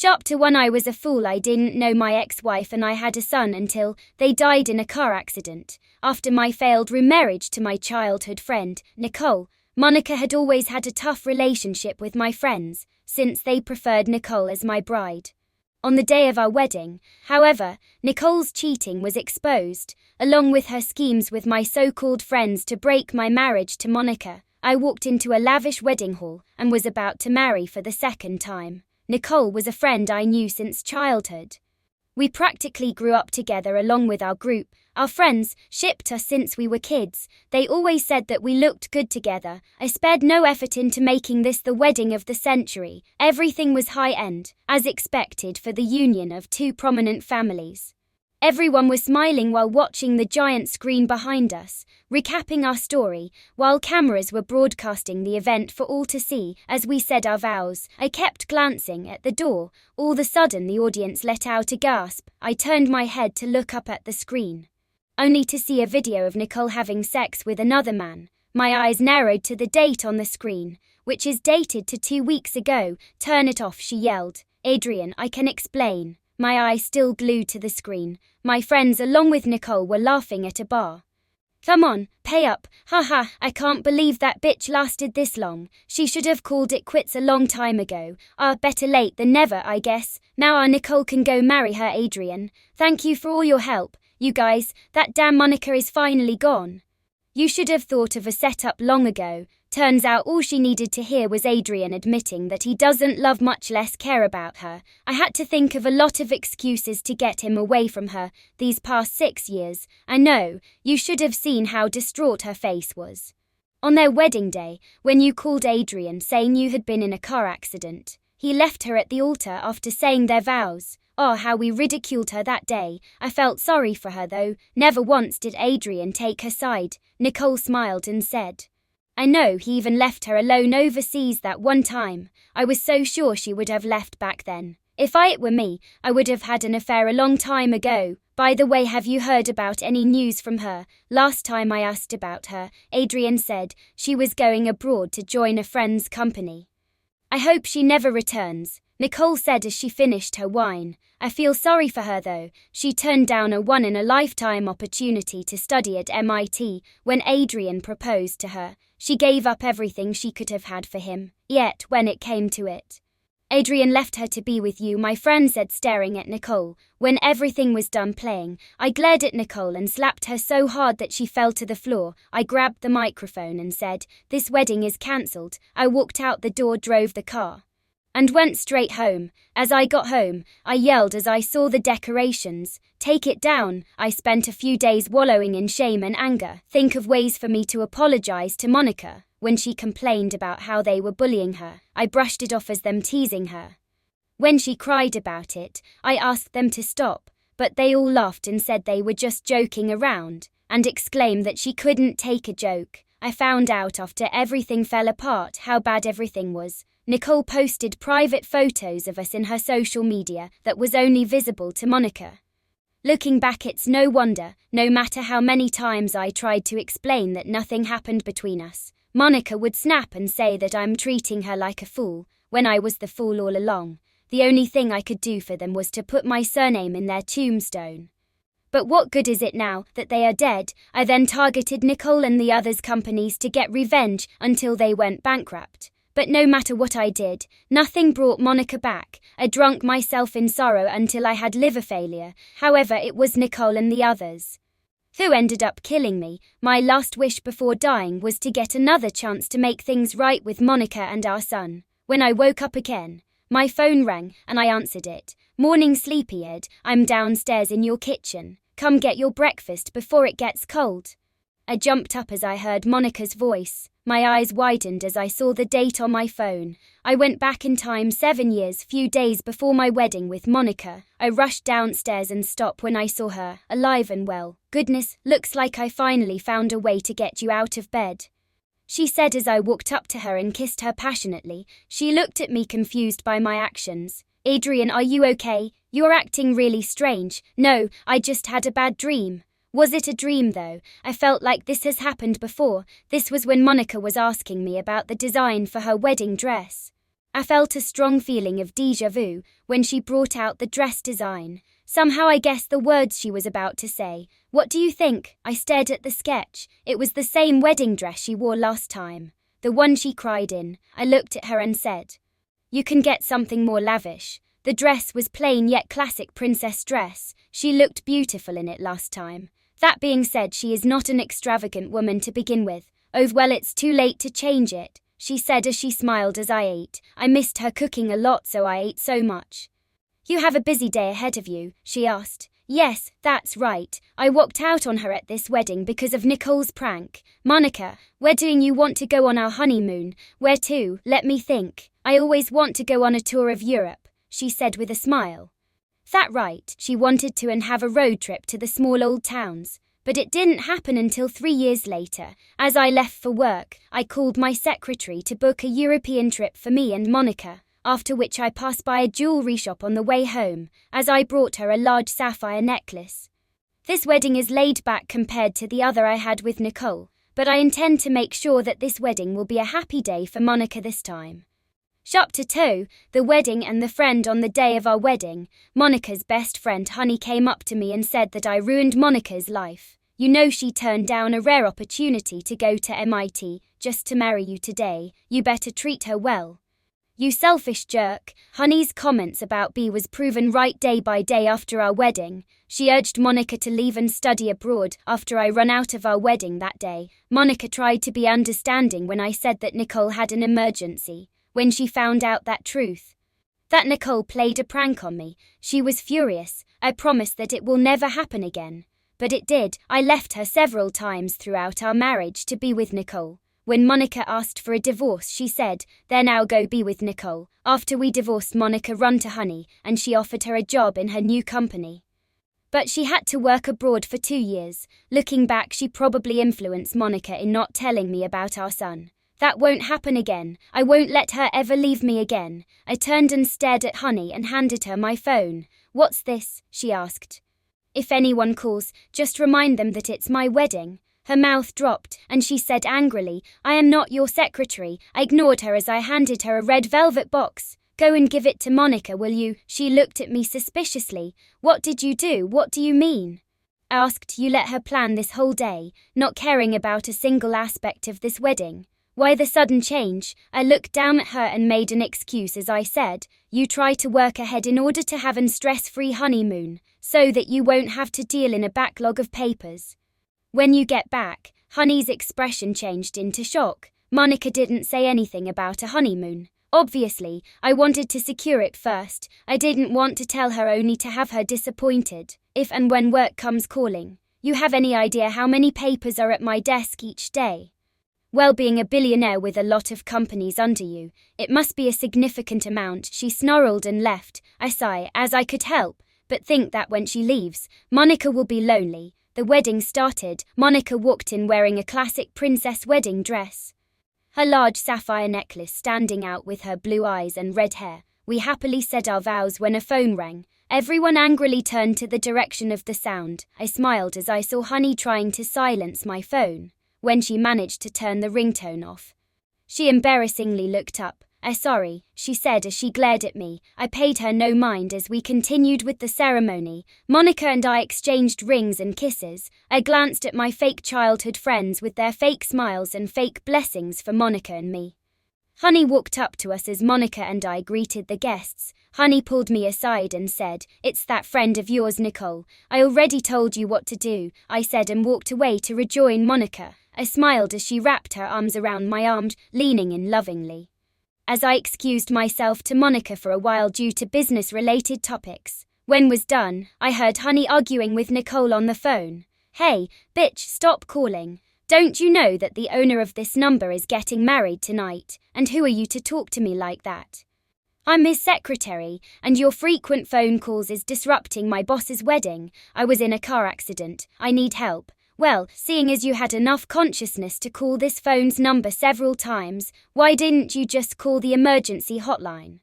Chapter 1. I was a fool. I didn't know my ex-wife and I had a son until they died in a car accident. After my failed remarriage to my childhood friend, Nicole, Monica had always had a tough relationship with my friends, since they preferred Nicole as my bride. On the day of our wedding, however, Nicole's cheating was exposed, along with her schemes with my so-called friends to break my marriage to Monica. I walked into a lavish wedding hall and was about to marry for the second time. Nicole was a friend I knew since childhood. We practically grew up together along with our group. Our friends shipped us since we were kids. They always said that we looked good together. I spared no effort into making this the wedding of the century. Everything was high-end, as expected for the union of two prominent families. Everyone was smiling while watching the giant screen behind us, recapping our story, while cameras were broadcasting the event for all to see. As we said our vows, I kept glancing at the door. All of a sudden the audience let out a gasp. I turned my head to look up at the screen, only to see a video of Nicole having sex with another man. My eyes narrowed to the date on the screen, which is dated to 2 weeks ago. "Turn it off," she yelled. "Adrian, I can explain." My eyes still glued to the screen. My friends along with Nicole were laughing at a bar. "Come on, pay up, haha, I can't believe that bitch lasted this long. She should have called it quits a long time ago. Better late than never, I guess. Now our Nicole can go marry her Adrian. Thank you for all your help, you guys. That damn Monica is finally gone." You should have thought of a setup long ago. Turns out all she needed to hear was Adrian admitting that he doesn't love, much less care about her. I had to think of a lot of excuses to get him away from her these past 6 years. I know, you should have seen how distraught her face was. On their wedding day, when you called Adrian saying you had been in a car accident, he left her at the altar after saying their vows. Oh, how we ridiculed her that day. I felt sorry for her though. Never once did Adrian take her side. Nicole smiled and said, "I know, he even left her alone overseas that one time. I was so sure she would have left back then. If it were me, I would have had an affair a long time ago. By the way, have you heard about any news from her?" Last time I asked about her, Adrian said she was going abroad to join a friend's company. "I hope she never returns," Nicole said as she finished her wine. "I feel sorry for her though. She turned down a once-in-a-lifetime opportunity to study at MIT. When Adrian proposed to her, she gave up everything she could have had for him. Yet, when it came to it, Adrian left her to be with you," my friend said, staring at Nicole. When everything was done playing, I glared at Nicole and slapped her so hard that she fell to the floor. I grabbed the microphone and said, "This wedding is cancelled." I walked out the door, drove the car, and went straight home. As I got home, I yelled as I saw the decorations, "Take it down." I spent a few days wallowing in shame and anger. Think of ways for me to apologize to Monica. When she complained about how they were bullying her, I brushed it off as them teasing her. When she cried about it, I asked them to stop, but they all laughed and said they were just joking around, and exclaimed that she couldn't take a joke. I found out after everything fell apart how bad everything was. Nicole posted private photos of us in her social media that was only visible to Monica. Looking back, it's no wonder, no matter how many times I tried to explain that nothing happened between us, Monica would snap and say that I'm treating her like a fool, when I was the fool all along. The only thing I could do for them was to put my surname in their tombstone. But what good is it now that they are dead? I then targeted Nicole and the others' companies to get revenge until they went bankrupt. But no matter what I did, nothing brought Monica back. I drank myself in sorrow until I had liver failure. However, it was Nicole and the others who ended up killing me. My last wish before dying was to get another chance to make things right with Monica and our son. When I woke up again, my phone rang and I answered it. "Morning, sleepyhead. I'm downstairs in your kitchen. Come get your breakfast before it gets cold." I jumped up as I heard Monica's voice. My eyes widened as I saw the date on my phone. I went back in time 7 years, few days before my wedding with Monica. I rushed downstairs and stopped when I saw her, alive and well. "Goodness, looks like I finally found a way to get you out of bed," she said as I walked up to her and kissed her passionately. She looked at me confused by my actions. "Adrian, are you okay? You're acting really strange." "No, I just had a bad dream." Was it a dream though? I felt like this has happened before. This was when Monica was asking me about the design for her wedding dress. I felt a strong feeling of déjà vu when she brought out the dress design. Somehow I guessed the words she was about to say. What do you think? I stared at the sketch. It was the same wedding dress she wore last time. The one she cried in. I looked at her and said, "You can get something more lavish." The dress was plain yet classic princess dress. She looked beautiful in it last time. That being said, she is not an extravagant woman to begin with. Oh well, it's too late to change it, she said as she smiled as I ate. I missed her cooking a lot, so I ate so much. You have a busy day ahead of you, she asked. Yes, that's right. I walked out on her at this wedding because of Nicole's prank. Monica, where do you want to go on our honeymoon? Where to? Let me think. I always want to go on a tour of Europe, she said with a smile. That right, she wanted to and have a road trip to the small old towns. But it didn't happen until 3 years later. As I left for work, I called my secretary to book a European trip for me and Monica, after which I passed by a jewelry shop on the way home, as I brought her a large sapphire necklace. This wedding is laid back compared to the other I had with Nicole, but I intend to make sure that this wedding will be a happy day for Monica this time. Shop to toe, the wedding and the friend on the day of our wedding, Monica's best friend Honey came up to me and said that I ruined Monica's life. You know, she turned down a rare opportunity to go to MIT just to marry you today. You better treat her well. You selfish jerk. Honey's comments about B was proven right day by day after our wedding. She urged Monica to leave and study abroad after I ran out of our wedding that day. Monica tried to be understanding when I said that Nicole had an emergency. When she found out that truth, that Nicole played a prank on me, she was furious. I promised that it will never happen again. But it did. I left her several times throughout our marriage to be with Nicole. When Monica asked for a divorce, she said, "Then I'll go be with Nicole." After we divorced, Monica ran to Honey, and she offered her a job in her new company. But she had to work abroad for 2 years. Looking back, she probably influenced Monica in not telling me about our son. That won't happen again. I won't let her ever leave me again. I turned and stared at Honey and handed her my phone. "What's this?" she asked. "If anyone calls, just remind them that it's my wedding." Her mouth dropped, and she said angrily, "I am not your secretary." I ignored her as I handed her a red velvet box. "Go and give it to Monica, will you?" She looked at me suspiciously. "What did you do? What do you mean?" I asked. "You let her plan this whole day, not caring about a single aspect of this wedding. Why the sudden change?" I looked down at her and made an excuse as I said, "You try to work ahead in order to have a stress-free honeymoon, so that you won't have to deal in a backlog of papers. When you get back." Honey's expression changed into shock. Monica didn't say anything about a honeymoon. Obviously, I wanted to secure it first. I didn't want to tell her only to have her disappointed. If and when work comes calling. You have any idea how many papers are at my desk each day? Well, being a billionaire with a lot of companies under you, it must be a significant amount. She snarled and left. I sighed as I could help, but think that when she leaves, Monica will be lonely. The wedding started. Monica walked in wearing a classic princess wedding dress, her large sapphire necklace standing out with her blue eyes and red hair. We happily said our vows when a phone rang. Everyone angrily turned to the direction of the sound. I smiled as I saw Honey trying to silence my phone. When she managed to turn the ringtone off, she embarrassingly looked up. Sorry," she said as she glared at me. I paid her no mind as we continued with the ceremony. Monica and I exchanged rings and kisses. I glanced at my fake childhood friends with their fake smiles and fake blessings for Monica and me. Honey walked up to us as Monica and I greeted the guests. Honey pulled me aside and said, "It's that friend of yours, Nicole. I already told you what to do," I said, and walked away to rejoin Monica. I smiled as she wrapped her arms around my arm, leaning in lovingly. As I excused myself to Monica for a while due to business-related topics. When was done, I heard Honey arguing with Nicole on the phone. "Hey, bitch, stop calling. Don't you know that the owner of this number is getting married tonight? And who are you to talk to me like that? I'm his secretary, and your frequent phone calls is disrupting my boss's wedding. I was in a car accident. I need help." "Well, seeing as you had enough consciousness to call this phone's number several times, why didn't you just call the emergency hotline?"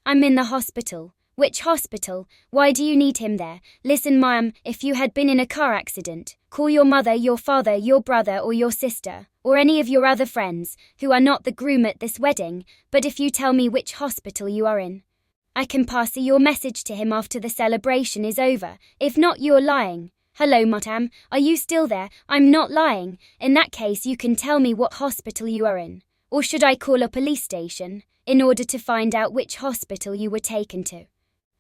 "I'm in the hospital." "Which hospital? Why do you need him there?" "Listen, ma'am, if you had been in a car accident, call your mother, your father, your brother, or your sister. or any of your other friends, who are not the groom at this wedding, but if you tell me which hospital you are in, I can pass your message to him after the celebration is over. If not, you're lying. Hello, madam, are you still there? I'm not lying. In that case, you can tell me what hospital you are in. Or should I call a police station, in order to find out which hospital you were taken to?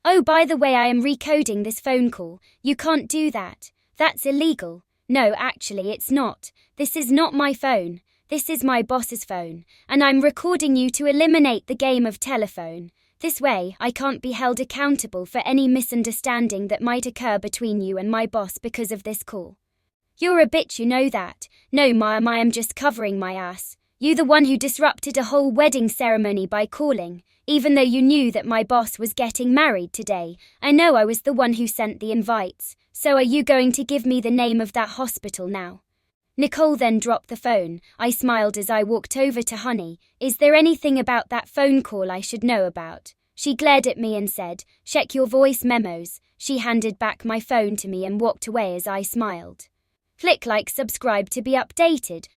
Oh, by the way, I am recoding this phone call. You can't do that. That's illegal. No, actually, it's not. This is not my phone. This is my boss's phone, and I'm recording you to eliminate the game of telephone. This way, I can't be held accountable for any misunderstanding that might occur between you and my boss because of this call. You're a bitch, you know that. No, ma'am, I am just covering my ass. You the one who disrupted a whole wedding ceremony by calling, even though you knew that my boss was getting married today. I know I was the one who sent the invites. So are you going to give me the name of that hospital now? Nicole then dropped the phone. I smiled as I walked over to Honey. Is there anything about that phone call I should know about? She glared at me and said, check your voice memos. She handed back my phone to me and walked away as I smiled. Click like, subscribe to be updated.